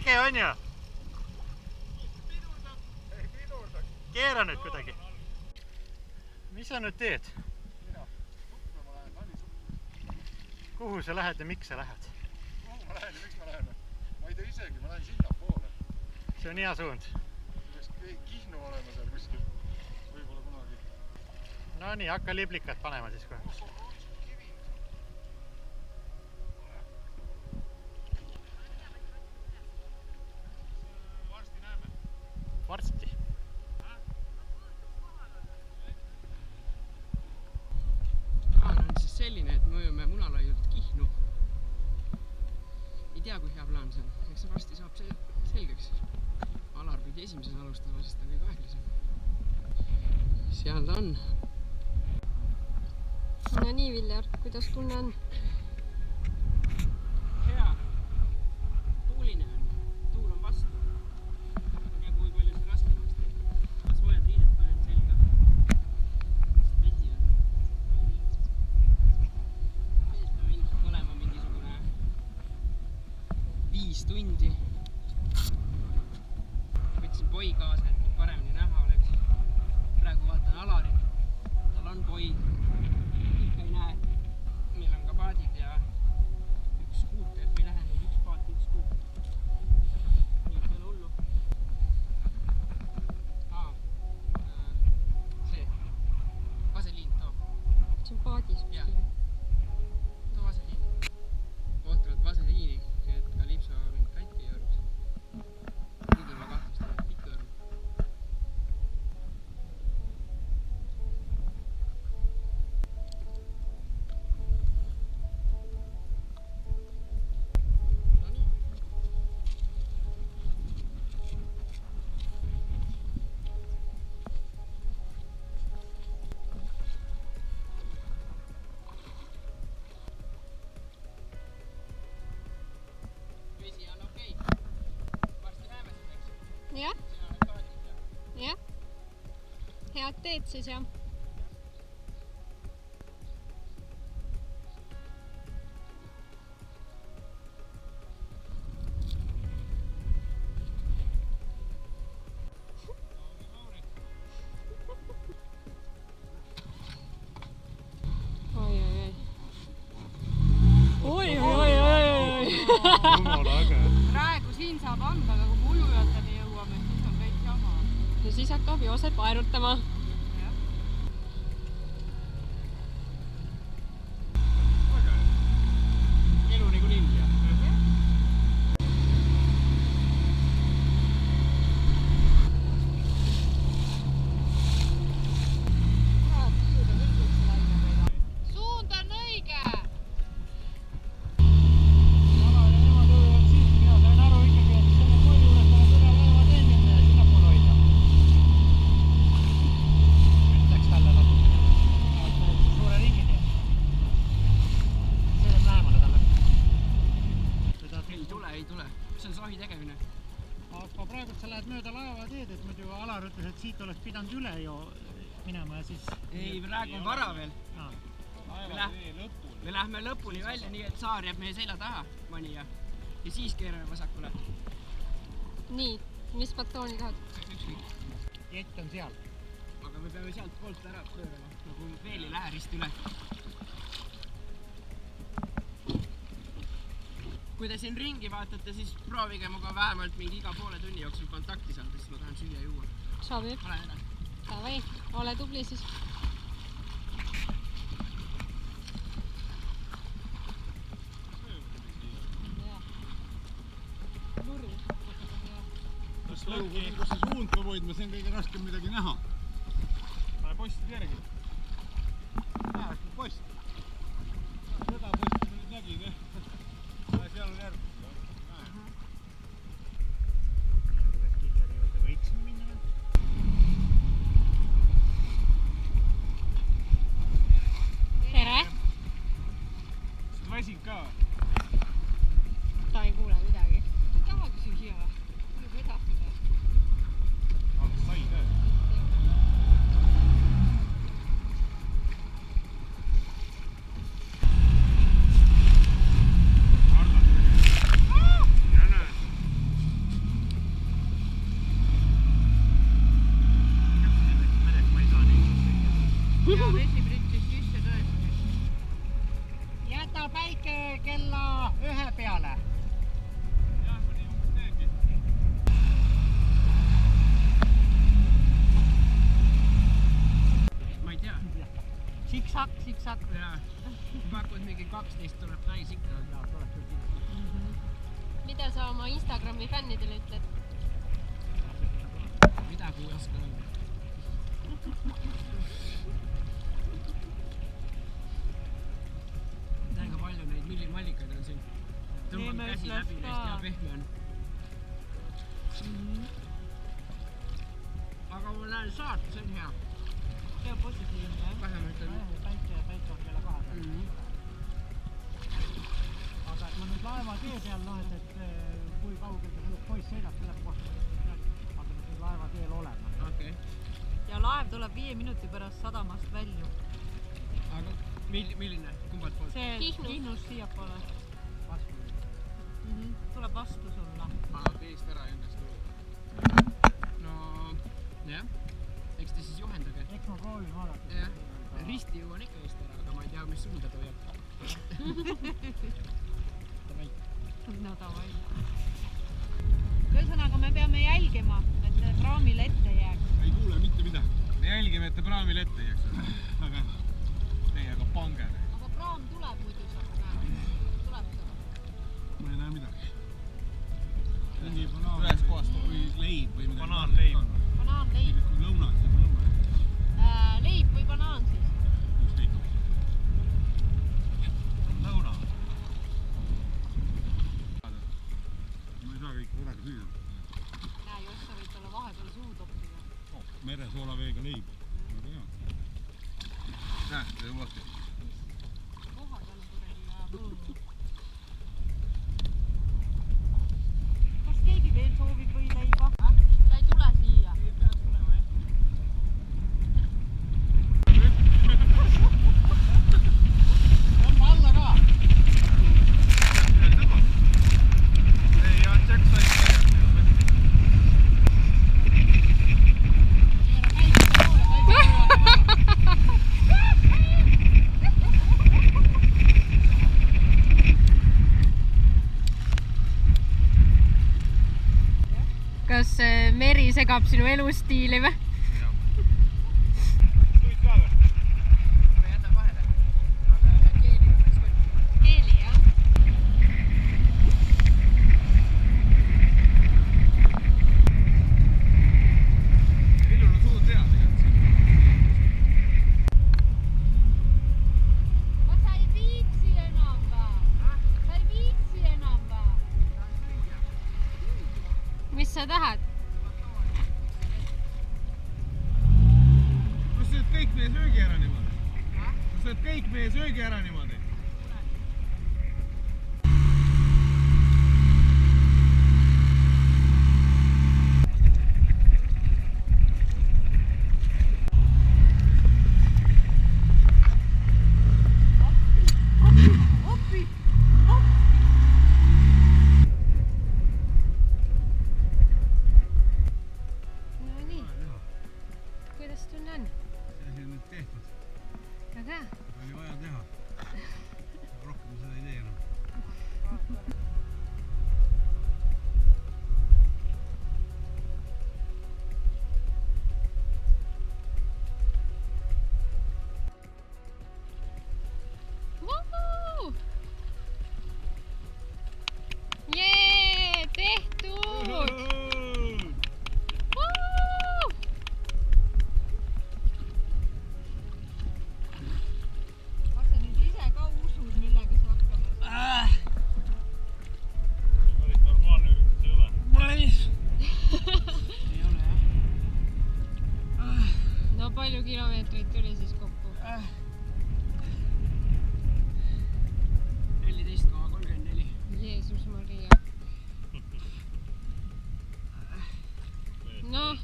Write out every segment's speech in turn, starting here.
Äge on ju? Keera nüüd kuidagi. Mis sa nüüd teed? Kuhu sa lähed ja miks sa lähed? Kuhu ma lähen ja miks ma lähen? Ma ei tea isegi, ma lähen sinna poole. See on hea suund. Peaks Kihnu olema seal kuskil. Võib-olla kunagi. No nii, hakka liblikat panema siis kohe. Varsti näeme. Varsti. Plaan on siis selline, et me mõjume Munalaiult Kihnu. Ei tea, kui hea plaan see on. Eks see varsti saab selgeks. Alar pidi esimeses alustama, sest ta on kõige aeglasem. Seal ta on. No nii, Viljar, kuidas tunne on? Hea. Tuuline on. Tuul on vastu. Ma tea, kui palju see raskemaks teeb. Ma soojad riided panen selga. Vesi on. Mees peab ilmselt olema mingisugune 5 tundi. Võtsin poi kaasa, et nüüd paremini näha oleks. Praegu vaatan Alari. Tal on poi. Ikka ei näe. Meil on ka paadid ja üks skuuter. Me ei lähe nüüd üks paat, üks skuuter. Nii, peale hullu. See. Vaseliin too. See on paadis. Jaa. Too vaseliin. Ootavad vaseliini, et Kalipso mind katki ei õruks. Kuigi ma kahtlustan, et ikka õrub. No nii. Vesi on okei. Varsti näeme siis, eks? Jah, Siin on paadid ja jah. Head teed siis, jah. Oi, oi, oi. Oi, oi, oi, oi. Jumala äge. Praegu siin saab anda, aga kui me ujujateni jõuame, siis on kõik jama. Ja siis hakkab Joosep aerutama. elu nagu lill ja. Suund on õige! Alar ja nemad ujuvad siit. Mina sain aru ikkagi, et selle poi juures tuleb üle laeva teenida ja sinna poole hoida. Ütleks talle natuke. Suure ringi teeb. See on lähemale talle. Ei tule, ei tule. See on sahi tegemine. Aga praegu sa lähed mööda laevateed, et muidu Alar ütles, et siit oleks pidanud üle ju minema ja siis... Ei, praegu on vara veel. Me lähme lõpuni välja, nii et saar jääb meie selja taha, manija. Ja siis keerame vasakule. Nii, mis batooni tahad? Ükskõik. Jett on seal. Aga me peame sealt poolt ära pöörama, nagu veel ei lähe rist üle. Kui te siin ringi vaatate, siis proovige muga vähemalt mingi iga poole tunni jooksul kontakti saada, sest ma tahan süüa juua. Sobib. Ole ära. Davai, ole tubli siis. Kas lõugu, kus see suund peab hoidma, see on kõige raskem midagi näha. Pane postid järgi. Näed, post. Seda posti ma nüüd nägin, jah. Seal on järg. Võiksime minna. Tere! Sa väsid ka? Ta ei kuule midagi. Ma tahagi süüa. Võib edastada. Aga sai ka. võta päike kella 1 peale. Jah, ma nii umbes teegi. Ma ei tea. Siksak, siksak. Jaa. Pakud mingi 12 tuleb täis ikka. Jaa, tuleb küll kindlasti. mida sa oma Instagrami fännidele ütled? Midagi ei oska öelda. Täiega palju neid millimallikaid on siin. Tõmbab käsi läbi neist ja pehme on. Aga ma näen saart, see on hea. See on positiivne, jah? Vähemalt on. Päike on kella 2 peal. Aga et ma nüüd laeva tee peal, et kui kaugel see poiss sõidab, selle kohta aga me siin laeva teel oleme. Okei. Ja laev tuleb 5 minuti pärast sadamast välja. Aga milline? Kumbalt poolt? See Kihnus. Kihnus siiapoole. Vastu. Tuleb vastu sulle. Teist ära ennast. No, jah. Eks te siis juhendage. Eks ma proovin vaadata. Jah. Risti jõuan ikka eest ära, aga ma ei tea, mis suunda ta hoiab. No davai. Ühesõnaga me peame jälgima, et praamile ette jääks. Ei kuule mitte midagi. Me jälgime, et ta praamile ette jääks. Väga teiega pange. aga praam tuleb muidu sealt näha. Tuleb seda. Ma ei näe midagi. Mingi banaan. Ühes kohast või leib või midagi. Banaanleib. Banaanleib. Lõunad. Leib või banaan siis? Ükskõik. Lõuna. Ma ei saa kõik midagi süüa. Näe, just sa võid talle vahepeal suu toppida. Meresoola-veega leib. Väga hea. Näe, see uuesti. Kohad on kuradi ja põõmu. Kas keegi veel soovib või leiba? Ta ei tule siia. Tõmba alla ka. Ei, jah, Jack sai kirjad. Kas meri segab sinu elustiili või? Tuid ka või? Ma jätan vahele. Aga ühe keeli võtaks küll. Keeli, jah? Illul on suud hea tegelikult. Ma sa ei viitsi enam või? Sa ei viitsi enam või? Mis sa tahad? Kas sa sööd kõik meie söögi ära niimoodi? Sa sööd kõik meie söögi ära niimoodi? No nii. Kuidas tunne on? See asi on nüüd tehtud. Väga hea. Oli vaja teha. Rohkem seda ei tee enam. Vuhuu! Jee! Tehtud! Vuhuu! Kas sa nüüd ise ka usud, millega sa hakkama saad? Päris normaalne üritus ei ole. Ei ole jah. No palju kilomeetreid tuli siis kokku? 14,34. Jeesus Maria. Noh,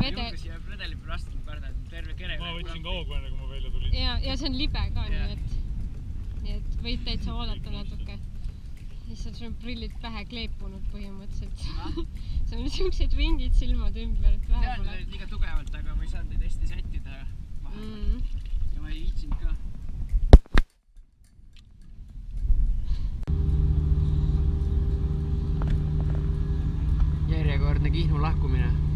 Julgus jääb redeli peal vastu, ma kardan, et terve kere. Ma võtsin ka hoogu enne, kui ma välja tulin. ja see on libe ka, Jah. nii et võid täitsa oodata natuke. Lihtsalt sul on prillid pähe kleepunud põhimõtteliselt. sul on siuksed ringid silmad ümber, et vähe Tean, pole. need olid liiga tugevalt, aga ma ei saanud neid hästi sättida vahepeal. Ja ma ei viitsinud ka. pakkumine